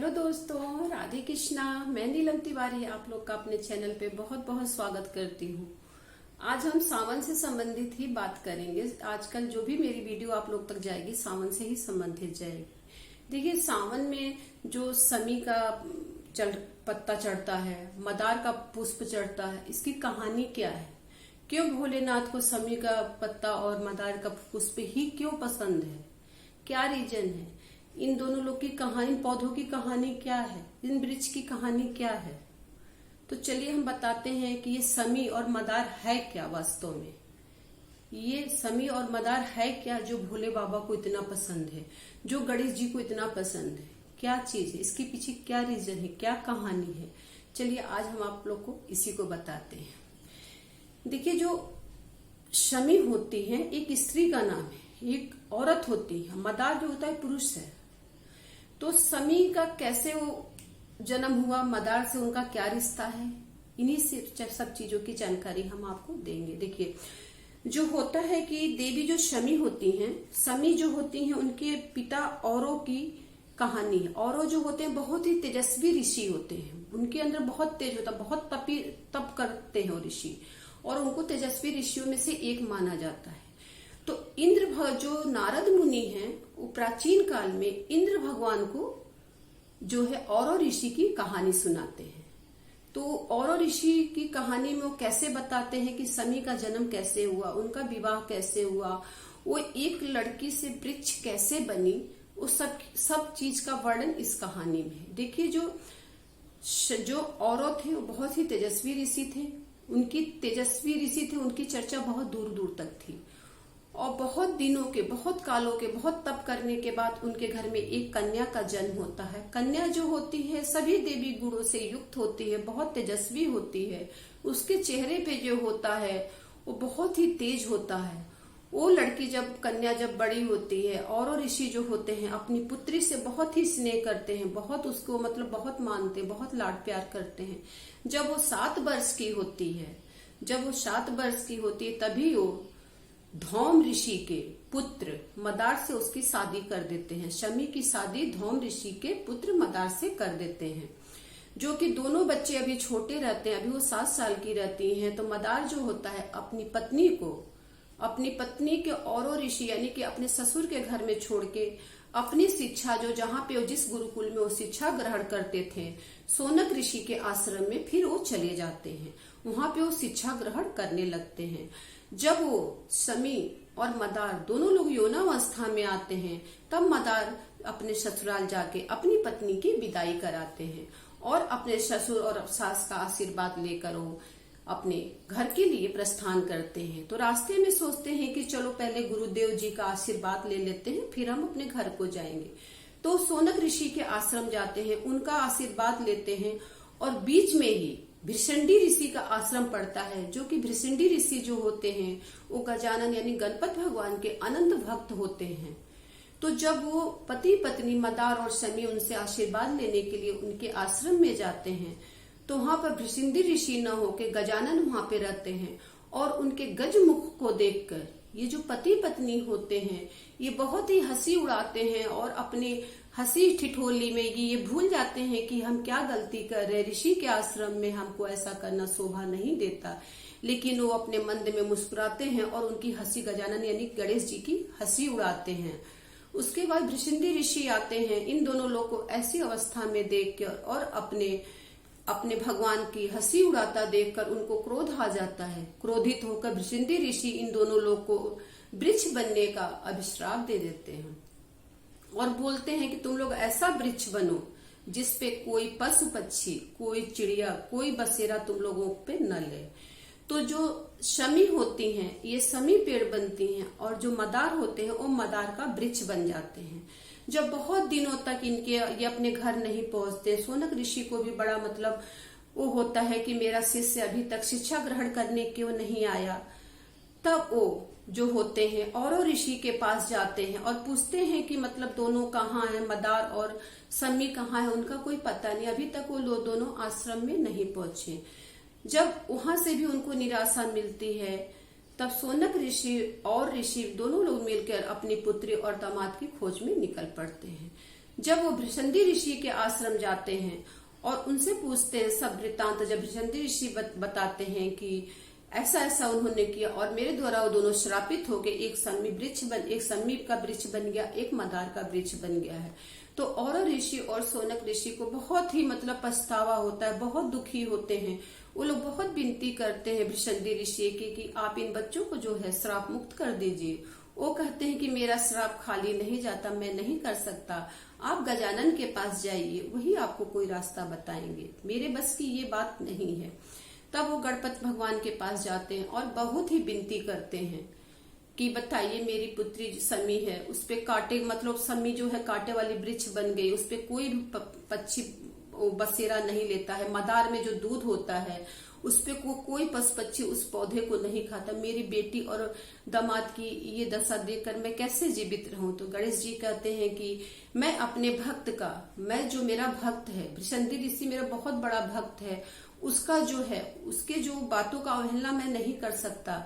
Hello दोस्तों, राधे कृष्णा। मैं नीलम तिवारी आप लोग का अपने चैनल पे बहुत बहुत स्वागत करती हूँ। आज हम सावन से संबंधित ही बात करेंगे। आजकल जो भी मेरी वीडियो आप लोग तक जाएगी सावन से ही संबंधित जाएगी। देखिए, सावन में जो समी का पत्ता चढ़ता है, मदार का पुष्प चढ़ता है, इसकी कहानी क्या है? क्यों भोलेनाथ को समी का पत्ता और मदार का पुष्प ही क्यों पसंद है? क्या रीजन है? इन दोनों लोग की कहानी, इन पौधों की कहानी क्या है? इन वृक्ष की कहानी क्या है? तो चलिए हम बताते हैं कि ये समी और मदार है क्या वास्तव में। ये समी और मदार है क्या जो भोले बाबा को इतना पसंद है, जो गणेश जी को इतना पसंद है? क्या चीज है इसके पीछे? क्या रीजन है? क्या कहानी है? चलिए आज हम आप लोग को इसी को बताते हैं। देखिए, जो शमी होती है एक स्त्री का नाम है, एक औरत होती है। मदार जो होता है पुरुष है। तो समी का कैसे वो जन्म हुआ, मदार से उनका क्या रिश्ता है, इन्हीं से सब चीजों की जानकारी हम आपको देंगे। देखिए, जो होता है कि देवी जो शमी होती हैं, समी जो होती हैं, उनके पिता औरों की कहानी है। औरों जो होते हैं बहुत ही तेजस्वी ऋषि होते हैं, उनके अंदर बहुत तेज होता है, बहुत तप करते हैं वो ऋषि, और उनको तेजस्वी ऋषियों में से एक माना जाता है। तो इंद्र जो नारद मुनि हैं, वो प्राचीन काल में इंद्र भगवान को जो है औरों ऋषि की कहानी सुनाते हैं। तो औरों ऋषि की कहानी में वो कैसे बताते हैं कि समी का जन्म कैसे हुआ, उनका विवाह कैसे हुआ, वो एक लड़की से वृक्ष कैसे बनी, वो सब चीज का वर्णन इस कहानी में है। देखिए, जो औरों थे वो बहुत ही तेजस्वी ऋषि थे। उनकी चर्चा बहुत दूर दूर तक थी, और बहुत दिनों के, बहुत कालों के, बहुत तप करने के बाद उनके घर में एक कन्या का जन्म होता है। कन्या जो होती है सभी देवी गुणों से युक्त होती है, बहुत तेजस्वी होती है। उसके चेहरे पे जो होता है वो बहुत ही तेज होता है। वो लड़की कन्या जब बड़ी होती है, और ऋषि जो होते हैं अपनी पुत्री से बहुत ही स्नेह करते हैं, बहुत उसको बहुत मानते हैं, बहुत लाड प्यार करते हैं। जब वो 7 वर्ष की होती है तभी वो धौम ऋषि के पुत्र मदार से उसकी शादी कर देते हैं। शमी की शादी धौम ऋषि के पुत्र मदार से कर देते हैं। जो कि दोनों बच्चे अभी छोटे रहते हैं, अभी वो 7 साल की रहती हैं। तो मदार जो होता है अपनी पत्नी के औरों ऋषि यानी कि अपने ससुर के घर में छोड़ के अपनी शिक्षा जहाँ पे जिस गुरुकुल में वो शिक्षा ग्रहण करते थे, सोनक ऋषि के आश्रम में फिर वो चले जाते हैं। वहां पे वो शिक्षा ग्रहण करने लगते हैं। जब वो समी और मदार दोनों लोग यौनावस्था में आते हैं, तब मदार अपने ससुराल जाके अपनी पत्नी की विदाई कराते हैं, और अपने ससुर और सास का आशीर्वाद लेकर वो अपने घर के लिए प्रस्थान करते हैं। तो रास्ते में सोचते हैं कि चलो पहले गुरुदेव जी का आशीर्वाद ले लेते हैं, फिर हम अपने घर को जाएंगे। तो सोनक ऋषि के आश्रम जाते हैं, उनका आशीर्वाद लेते हैं, और बीच में ही भृषंडी ऋषि का आश्रम पड़ता है। जो कि भृषंडी ऋषि जो होते हैं वो गजानन यानी गणपत भगवान के अनंत भक्त होते हैं। तो जब वो पति पत्नी मदार और शमी उनसे आशीर्वाद लेने के लिए उनके आश्रम में जाते हैं, तो वहां पर भृषंडी ऋषि न होके गजानन वहां पे रहते हैं, और उनके गजमुख को देखकर ये जो पति पत्नी होते हैं ये बहुत ही हंसी उड़ाते हैं, और अपने हंसी ठिठोली में ये भूल जाते हैं कि हम क्या गलती कर रहे हैं। ऋषि के आश्रम में हमको ऐसा करना शोभा नहीं देता, लेकिन वो अपने मन में मुस्कुराते हैं और उनकी हंसी गजानन यानी गणेश जी की हंसी उड़ाते हैं। उसके बाद भृषंडी ऋषि आते हैं, इन दोनों लोग को ऐसी अवस्था में देखकर और अपने भगवान की हंसी उड़ाता देखकर उनको क्रोध आ जाता है। क्रोधित होकर भृषंडी ऋषि इन दोनों लोग को वृक्ष बनने का अभिश्राप दे देते हैं, और बोलते हैं कि तुम लोग ऐसा वृक्ष बनो जिसपे कोई पशु पक्षी, कोई चिड़िया, कोई बसेरा तुम लोगों पे न ले। तो जो शमी होती हैं ये शमी पेड़ बनती हैं, और जो मदार होते हैं वो मदार का वृक्ष बन जाते हैं। जब बहुत दिनों तक ये अपने घर नहीं पहुंचते, सोनक ऋषि को भी बड़ा वो होता है कि मेरा शिष्य अभी तक शिक्षा ग्रहण करने क्यों नहीं आया। तब वो जो होते हैं औरों ऋषि के पास जाते हैं और पूछते हैं कि दोनों कहाँ हैं, मदार और शमी कहाँ है, उनका कोई पता नहीं, अभी तक वो लोग दोनों आश्रम में नहीं पहुंचे। जब वहां से भी उनको निराशा मिलती है, तब सोनक ऋषि और ऋषि दोनों लोग मिलकर अपनी पुत्री और दामाद की खोज में निकल पड़ते हैं। जब वो भृशंदी ऋषि के आश्रम जाते हैं और उनसे पूछते हैं सब वृत्तांत, जब भृशंदी ऋषि बताते हैं कि ऐसा ऐसा उन्होंने किया और मेरे द्वारा वो दोनों श्रापित हो गए, एक सम्मी का वृक्ष बन गया, एक मदार का वृक्ष बन गया है। तो औरव ऋषि और सोनक ऋषि को बहुत ही मतलब पछतावा होता है, बहुत दुखी होते हैं। वो लोग बहुत विनती करते हैं भृशंदी ऋषि की कि आप इन बच्चों को जो है श्राप मुक्त कर दीजिए। वो कहते हैं कि मेरा श्राप खाली नहीं जाता, मैं नहीं कर सकता, आप गजानन के पास जाइए, वही आपको कोई रास्ता बताएंगे, मेरे बस की ये बात नहीं है। तब वो गणपति भगवान के पास जाते हैं और बहुत ही विनती करते हैं कि बताइए मेरी पुत्री सम्मी है, उस पे कांटे मतलब सम्मी जो है कांटे वाली वृक्ष बन गई, उस पे कोई पक्षी बसेरा नहीं लेता है, मदार में जो दूध होता है उस पे कोई पशु पक्षी उस पौधे को नहीं खाता, मेरी बेटी और दामाद की ये दशा देखकर मैं कैसे जीवित रहूं। तो गणेश जी कहते हैं कि मैं अपने भक्त का, मैं जो मेरा भक्त है, भृशंदी ऋषि मेरा बहुत बड़ा भक्त है, उसका जो है उसके जो बातों का अवहेलना मैं नहीं कर सकता।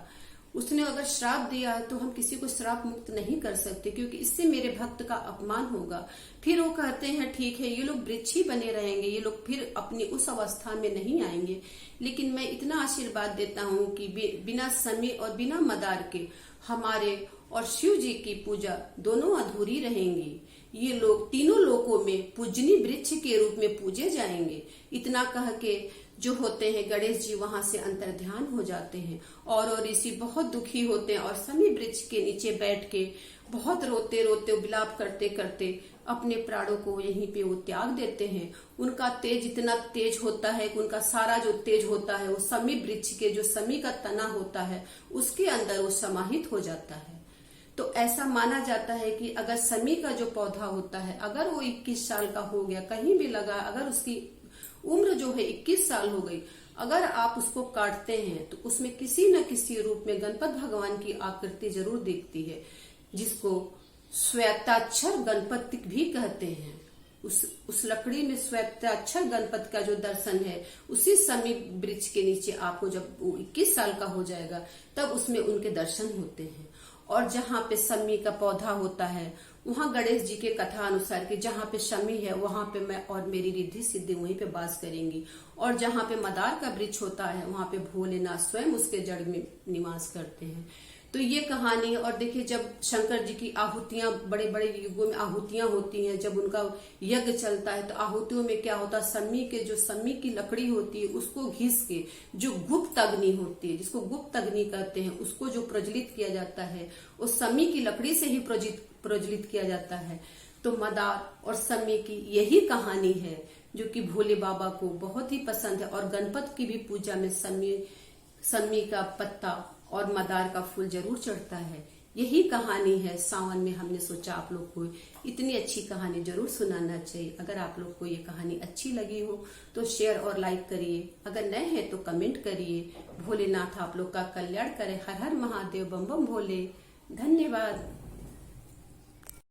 उसने अगर श्राप दिया है तो हम किसी को श्राप मुक्त नहीं कर सकते, क्योंकि इससे मेरे भक्त का अपमान होगा। फिर वो कहते हैं ठीक है, ये लोग वृक्ष ही बने रहेंगे, ये लोग फिर अपनी उस अवस्था में नहीं आएंगे, लेकिन मैं इतना आशीर्वाद देता हूँ कि बिना सम्मी और बिना मदार के हमारे और शिव जी की पूजा दोनों अधूरी रहेंगी। ये लोग तीनों लोकों में पूजनी वृक्ष के रूप में पूजे जाएंगे। इतना कह के जो होते हैं गणेश जी वहां से अंतर ध्यान हो जाते हैं और ऋषि बहुत दुखी होते हैं और सम्मी वृक्ष के नीचे बैठ के बहुत रोते रोते विलाप करते करते अपने प्राणों को यहीं पे वो त्याग देते हैं। उनका तेज इतना तेज होता है कि उनका सारा जो तेज होता है वो सम्मी वृक्ष के जो सम्मी का तना होता है उसके अंदर वो समाहित हो जाता है। तो ऐसा माना जाता है कि अगर सम्मी का जो पौधा होता है अगर वो 21 साल का हो गया, कहीं भी लगा, अगर उसकी उम्र जो है 21 साल हो गई, अगर आप उसको काटते हैं तो उसमें किसी न किसी रूप में गणपति भगवान की आकृति जरूर दिखती है, जिसको श्वेताक्षर गणपति भी कहते हैं। उस लकड़ी में श्वेताक्षर गणपति का जो दर्शन है उसी सम्मी वृक्ष के नीचे आपको जब वो 21 साल का हो जाएगा तब उसमें उनके दर्शन होते हैं। और जहाँ पे सम्मी का पौधा होता है वहां गणेश जी के कथा अनुसार कि जहाँ पे सम्मी है वहां पे मैं और मेरी रिद्धि सिद्धि वहीं पे वास करेंगी, और जहाँ पे मदार का वृक्ष होता है वहां पे भोलेनाथ स्वयं उसके जड़ में निवास करते हैं। तो ये कहानी है। और देखिए जब शंकर जी की आहुतियां बड़े बड़े युगों में आहुतियां होती हैं, जब उनका यज्ञ चलता है तो आहुतियों में क्या होता है, सम्मी की लकड़ी होती है उसको घिस के जो गुप्त अग्नि होती है, जिसको गुप्त अग्नि कहते हैं, उसको जो प्रज्वलित किया जाता है उस सम्मी की लकड़ी से ही प्रज्वलित किया जाता है। तो मदार और सम्मी की यही कहानी है जो कि भोले बाबा को बहुत ही पसंद है। और गणपति की भी पूजा में सम्मी का पत्ता और मदार का फूल जरूर चढ़ता है। यही कहानी है। सावन में हमने सोचा आप लोग को इतनी अच्छी कहानी जरूर सुनाना चाहिए। अगर आप लोग को ये कहानी अच्छी लगी हो तो शेयर और लाइक करिए, अगर नए हैं तो कमेंट करिए। भोलेनाथ आप लोग का कल्याण करे। हर हर महादेव, बम बम भोले। धन्यवाद।